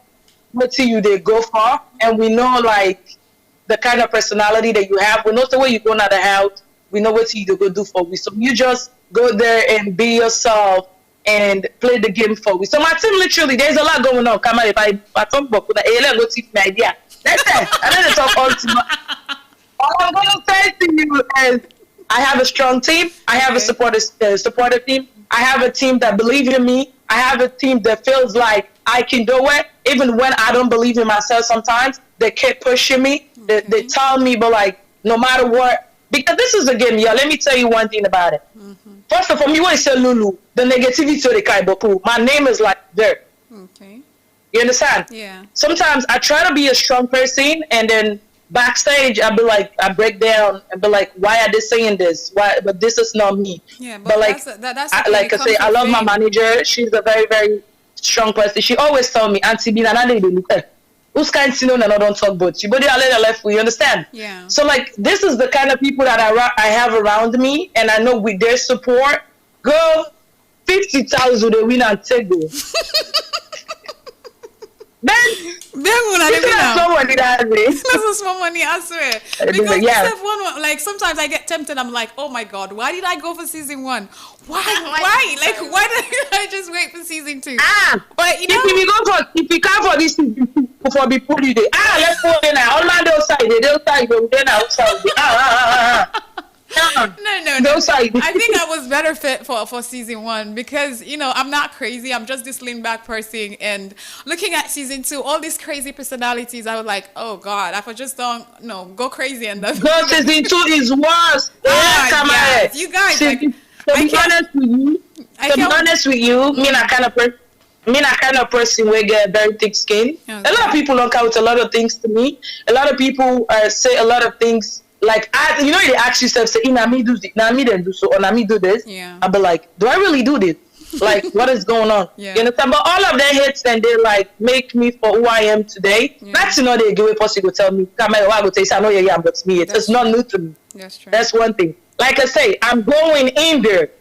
D: what you they go for, and we know like the kind of personality that you have. We know the way you go out the house. We know what you go do for we. So you just go there and be yourself and play the game for we. So my team literally, there's a lot going on. Come on, if I talk about let go teach my idea. That's it. I let it talk all to all I'm gonna say to you is I have a strong team. I have a supportive team. I have a team that believes in me. I have a team that feels like I can do it. Even when I don't believe in myself sometimes, they keep pushing me. They tell me, but like, no matter what, because this is a game, yeah. Let me tell you one thing about it. First of all, me when you say Lulu, the negativity to the Kaiboku, my name is like there.
C: Okay.
D: You understand?
C: Yeah.
D: Sometimes I try to be a strong person, and then backstage I be like, I break down and be like, why are they saying this? Why? But this is not me.
C: Yeah,
D: but like,
C: that's
D: like I say, I love my manager. She's a very, very strong person. She always tell me, Auntie Bina, who's kind of don't talk about you, but I let her left. You understand?
C: Yeah.
D: So like, this is the kind of people that I have around me, and I know with their support, go 50,000 they win and take go. Then
C: that's
D: small money that way.
C: That's a small money, I swear. Because like sometimes I get tempted. I'm like, oh my god, why did I go for season 1? Why? Like, why did I just wait for season 2? But you know,
D: if you come for this season 2 for be put it, let's go in now. All man outside, they're outside.
C: No.
D: Side.
C: I think I was better fit for season 1 because, you know, I'm not crazy. I'm just this lean back person. And looking at season 2, all these crazy personalities, I was like, oh God, if I just don't go crazy and then
D: no, season 2 is worse.
C: Yes. You guys,
D: to be honest with you, me not kind of person will get very thick skin. Okay. A lot of people don't count a lot of things to me. A lot of people say a lot of things. Like, they ask yourself, say, me do this, me then do so, or me do this.
C: Yeah.
D: I'll be like, do I really do this? Like, what is going on?
C: Yeah.
D: You understand? But all of their hits, and they like make me for who I am today. Yeah. That's they give a possible tell me, come here, I go tell you, I know you but me. It's not new to me.
C: That's true.
D: That's one thing. Like I say, I'm going in there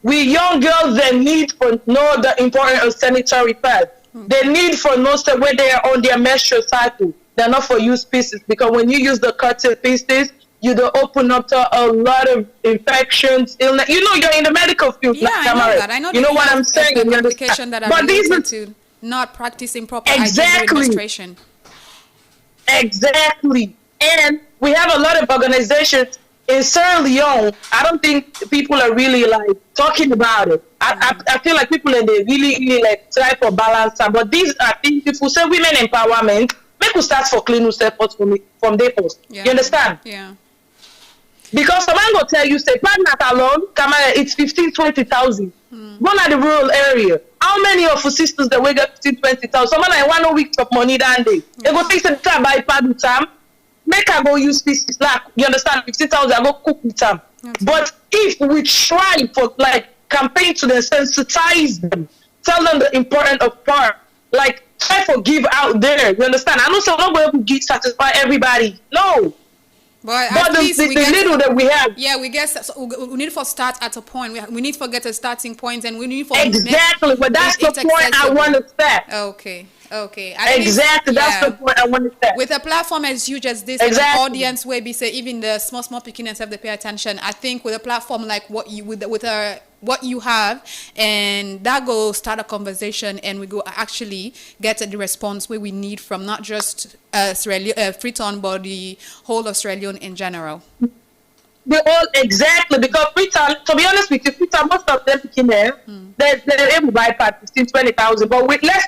D: We young girls, they need for know the importance of sanitary pads. They need for know that when they are on their menstrual cycle, they're not for use pieces, because when you use the cotton pieces, you do open up to a lot of infections, illness. You know, you're in the medical field.
C: Yeah, I know that. I know
D: you know what I'm saying.
C: The complication that are related to not practicing proper hygiene administration.
D: Exactly. And we have a lot of organizations in Sierra Leone. I don't think people are really like talking about it. I feel like people are really like try for balance. But these are things, if we say women empowerment, make us start for clean efforts from their post.
C: Yeah.
D: You understand?
C: Yeah.
D: Because someone will tell you, say, partner alone, it's 15,000-20,000. Go to the rural area. How many of your sisters that we get 15,000-20,000? Someone like 1 week of money that day. They go take some time buy pad with them. Make her go use pieces. Like, you understand? 15,000, I go cook with them. But if we try for like campaign to them, sensitize them, tell them the importance of part, like try for give out there. You understand? I know so not going to satisfy everybody. No.
C: But at least
D: the little that we have.
C: Yeah, we need to start at a point. We need to get a starting point, and we need for
D: exactly. But that's the point I want to set.
C: Okay.
D: Exactly, that's the point I want to set.
C: With a platform as huge as this, and an audience where we say even the small beginners have to pay attention. I think with a platform like what you have, and that go start a conversation, and we go actually get the response where we need from not just Freetown, but the whole of Sierra Leone in general.
D: They all exactly, because Freetown, to be honest with you, Freetown, most of them picking there, they're able to buy part 15,000-20,000, but let's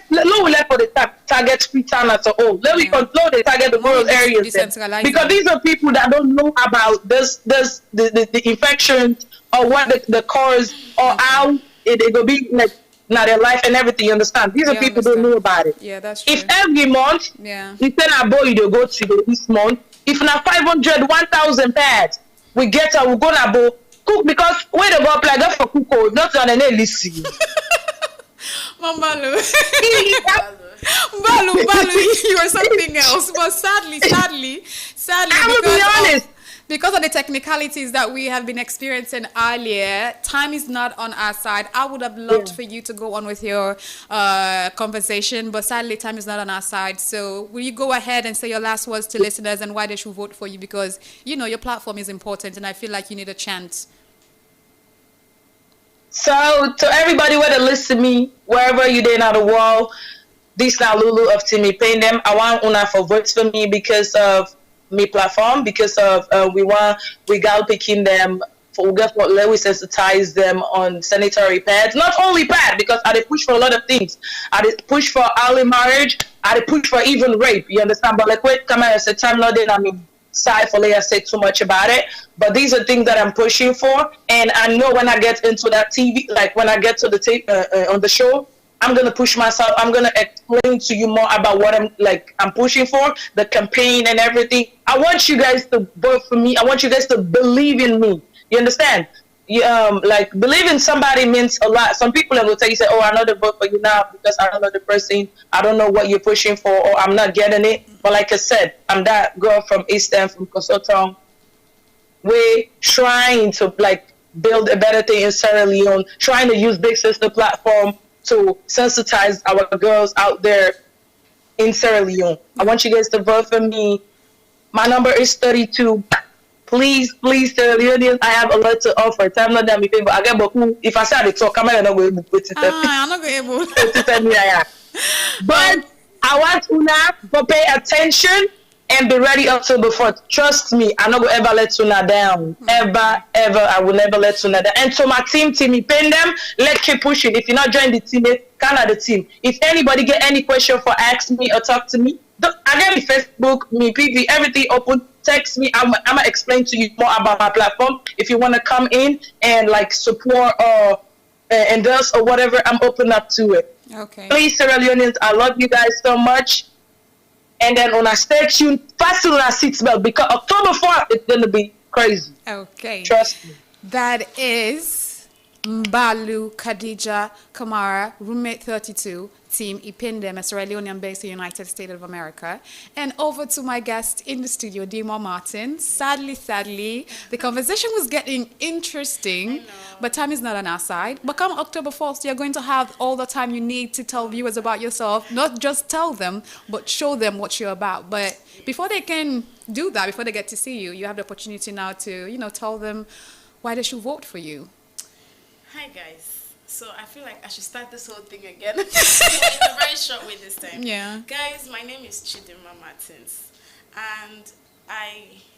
D: for the target Freetown as a whole. Let me control the target the rural areas there. Because these are people that don't know about the infections or what the cause or how it will be like now their life and everything. You understand? These are people who don't know about it.
C: Yeah, that's true.
D: If every month, you tell a boy you go to this month, if not 500, 1,000 pads. We go na bo cook, because when they go apply that for cook, not on an listen.
C: Balu, you are something else. But sadly,
D: I'm gonna be honest.
C: Because of the technicalities that we have been experiencing earlier, time is not on our side. I would have loved for you to go on with your conversation, but sadly, time is not on our side. So will you go ahead and say your last words to listeners and why they should vote for you? Because, you know, your platform is important, and I feel like you need a chance.
D: So to everybody where they listen to me, wherever you in the world, this now Lulu of Timmy Payne them. I want una for votes for me because of me platform, because of we got picking them for let we sensitize them on sanitary pads. Not only pad, because I did push for a lot of things. I did push for early marriage. I did push for even rape. You understand? But like wait, come on, I said time not then. I mean, sorry for I said too much about it. But these are things that I'm pushing for, and I know when I get into that TV, like when I get to the on the show, I'm going to push myself. I'm going to explain to you more about what I'm pushing for, the campaign and everything. I want you guys to vote for me. I want you guys to believe in me. You understand? Like, believe in somebody means a lot. Some people will tell you, say, oh, I know the vote for you now because I don't know the person. I don't know what you're pushing for, or I'm not getting it. But like I said, I'm that girl from Eastern, from Kosoton. We're trying to, like, build a better thing in Sierra Leone, trying to use Big Sister platform to sensitize our girls out there in Sierra Leone. I want you guys to vote for me. My number is 32. Please, Sierra Leoneans, I have a lot to offer. Time not that me pay, but I get beaucoup. If I say I talk, I'm not going to put it.
C: I'm not going to
D: But I want Una to pay attention and be ready October 4th. Trust me, I'm not going to ever let Una down. Ever, I will never let Una down. And to my team, Timmy Payne them, let's keep pushing. If you're not joining the team, come at the team. If anybody get any question for ask me or talk to me, I get me Facebook, me PV, everything open. Text me. I'm gonna explain to you more about my platform. If you want to come in and like support or endorse or whatever, I'm open up to it.
C: Okay. Please,
D: Sierra Leoneans, I love you guys so much. And then on a stay tuned, fasten on our seatbelt because October 4th it's gonna be crazy.
C: Okay.
D: Trust me.
C: That is Mbalu Khadija Kamara, roommate 32, team Ipindem, a Sierra Leonean based in the United States of America. And over to my guest in the studio, Dima Martin. Sadly, the conversation was getting interesting, but time is not on our side. But come October 1st, you're going to have all the time you need to tell viewers about yourself. Not just tell them, but show them what you're about. But before they can do that, before they get to see you, you have the opportunity now to, tell them why they should vote for you.
E: Hi guys. So I feel like I should start this whole thing again in a very short way this time.
C: Yeah.
E: Guys, my name is Chidinma Martins, and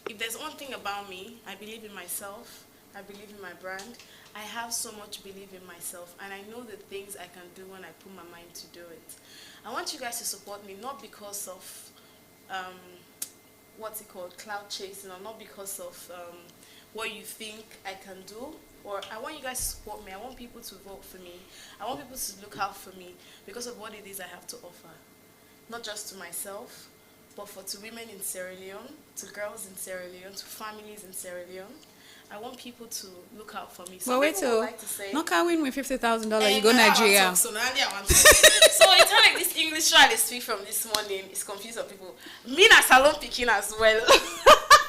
E: if there's one thing about me, I believe in myself. I believe in my brand. I have so much belief in myself, and I know the things I can do when I put my mind to do it. I want you guys to support me, not because of cloud chasing, or not because of what you think I can do. Or I want you guys to support me. I want people to vote for me. I want people to look out for me because of what it is I have to offer. Not just to myself, but to women in Sierra Leone, to girls in Sierra Leone, to families in Sierra Leone. I want people to look out for me.
C: But wait till, like to say, not can win with $50,000, you go Nigeria.
E: So it's like this English trial I speak from this morning is confused of people. Me na salon picking as well.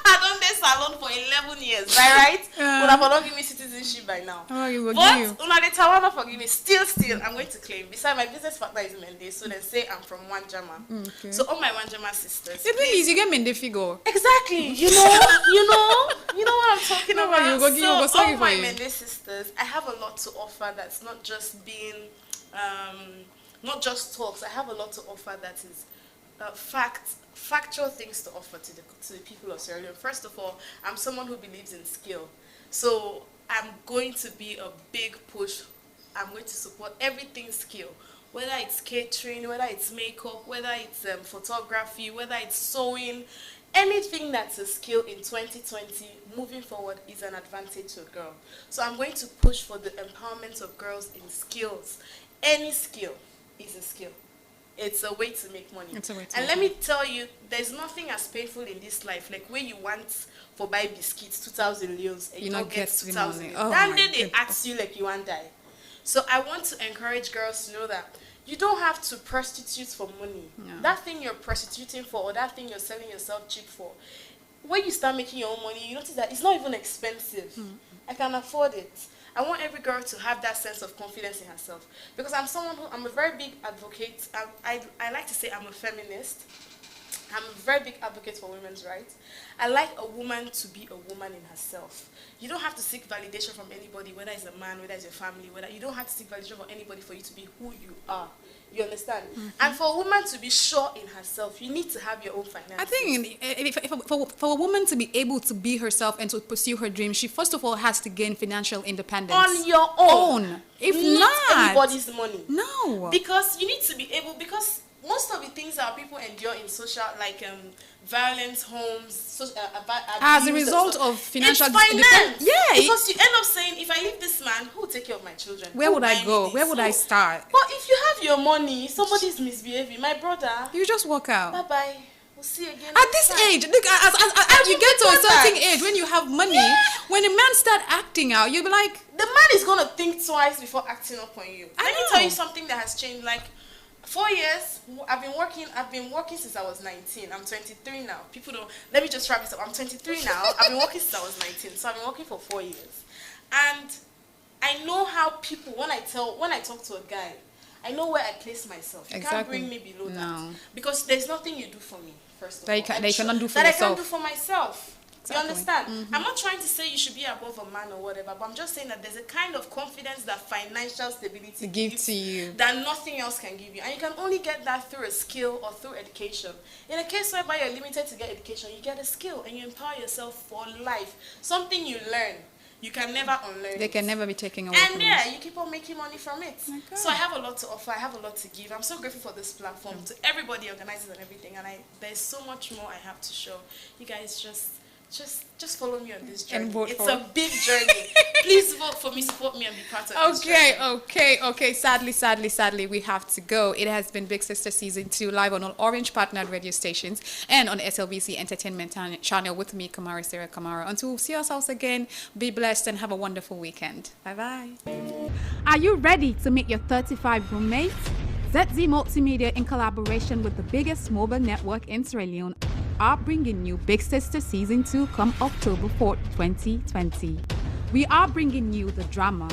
E: I don't do salon for 11 years, right? Would have not give me citizenship by now. But una the Tawana forgive me. Still, I'm going to claim. Besides, my business partner is Mende, so they say I'm from Wanjama. Okay. So all my Wanjama sisters.
C: It means you get Mende figure.
E: Exactly. You know what I'm talking about. So all my Mende sisters, I have a lot to offer. That's not just being, not just talks. I have a lot to offer that is factual things to offer to the people of Sierra Leone. First of all, I'm someone who believes in skill. So I'm going to be a big push. I'm going to support everything skill. Whether it's catering, whether it's makeup, whether it's photography, whether it's sewing, anything that's a skill in 2020, moving forward, is an advantage to a girl. So I'm going to push for the empowerment of girls in skills. Any skill is a skill. It's a way to make money. And let me tell you, there's nothing as painful in this life, like where you want for buy biscuits, 2,000 leons, and you don't get 2,000. Then they ask you like you want die. So I want to encourage girls to know that you don't have to prostitute for money. No. That thing you're prostituting for, or that thing you're selling yourself cheap for, when you start making your own money, you notice that it's not even expensive. Mm-hmm. I can afford it. I want every girl to have that sense of confidence in herself. Because I'm a very big advocate. I like to say I'm a feminist. I'm a very big advocate for women's rights. I like a woman to be a woman in herself. You don't have to seek validation from anybody, whether it's a man, whether it's your family, you don't have to seek validation from anybody for you to be who you are. You understand? Mm-hmm. And for a woman to be sure in herself, you need to have your own finances. I
C: think for a woman to be able to be herself and to pursue her dreams, she first of all has to gain financial independence.
E: On your own.
C: If not
E: anybody's money.
C: No.
E: Because you need to be able, because most of the things that people endure in social, like violence, homes,
C: as a result of financial
E: independence. Yeah. Because you end up saying, if I leave this man, who will take care of my children?
C: Where would I go? Where would I start?
E: But if you have your money, somebody's misbehaving. My brother,
C: you just walk out.
E: Bye-bye. We'll see again.
C: At this age, look, as you get to a certain age, when you have money, when a man start acting out, you'll be like,
E: the man is going to think twice before acting up on you. Let me tell you something that has changed. Like, 4 years, I've been working since I was 19. I'm 23 now. People don't, let me just wrap this up. I'm 23 now. I've been working since I was 19. So I've been working for 4 years. And I know how people, when I talk to a guy, I know where I place myself. You can't bring me below that. Because there's nothing you do for me, first of all.
C: They cannot do for
E: yourself. That I can't do for myself. Exactly. You understand? Mm-hmm. I'm not trying to say you should be above a man or whatever, but I'm just saying that there's a kind of confidence that financial stability gives
C: to you
E: that nothing else can give you. And you can only get that through a skill or through education. In a case whereby you're limited to get education, you get a skill and you empower yourself for life. Something you learn. You can never unlearn
C: They can never be taken away
E: from you. You keep on making money from it. Okay. So I have a lot to offer. I have a lot to give. I'm so grateful for this platform, to everybody, organizers and everything. And there's so much more I have to show. You guys just just follow me on this journey.
C: And vote
E: it's
C: for-
E: a big journey. Please vote for me, support me, and be part of this journey.
C: Okay. Sadly, we have to go. It has been Big Sister Season 2 live on all Orange partnered radio stations and on SLBC Entertainment channel with me, Kamara Sarah Kamara. Until we see ourselves again, be blessed and have a wonderful weekend. Bye-bye. Are you ready to meet your 35 roommates? ZZ Multimedia, in collaboration with the biggest mobile network in Sierra Leone, are bringing you Big Sister Season 2 come October 4th, 2020. We are bringing you the drama,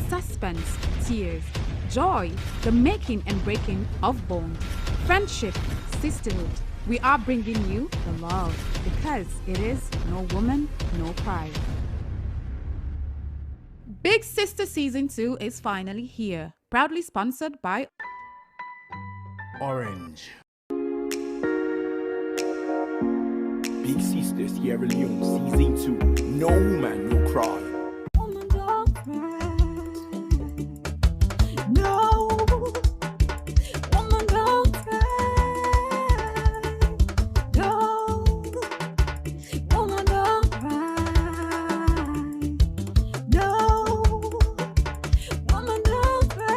C: suspense, tears, joy, the making and breaking of bond, friendship, sisterhood. We are bringing you the love, because it is no woman, no cry. Big Sister Season 2 is finally here, proudly sponsored by
F: Orange. Big Sister Sierra Leone Season 2. No woman, no cry.
H: Woman, don't cry. No. Woman, don't cry. No. Woman, don't cry. No. Woman, don't cry.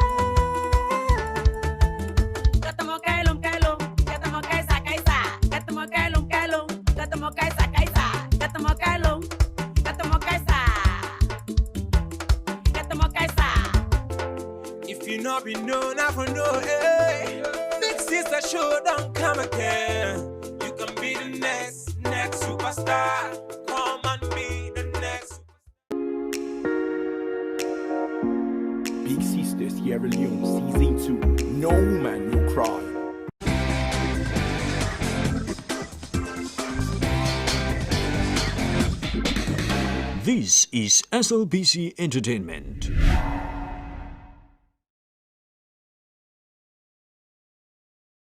H: Katamo kailum kailum. Katamo kaisa kaisa. Katamo kailum kailum. Katamo kaisa kaisa. Katamo kailum. Katamo kaisa. Katamo kaisa.
B: If you not be known, I for know, hey. Big Sister show don't come again. You can be the next superstar. Come and be the next.
F: Big Sister Sierra Leone Season 2. No woman, no cry.
A: This is SLBC Entertainment.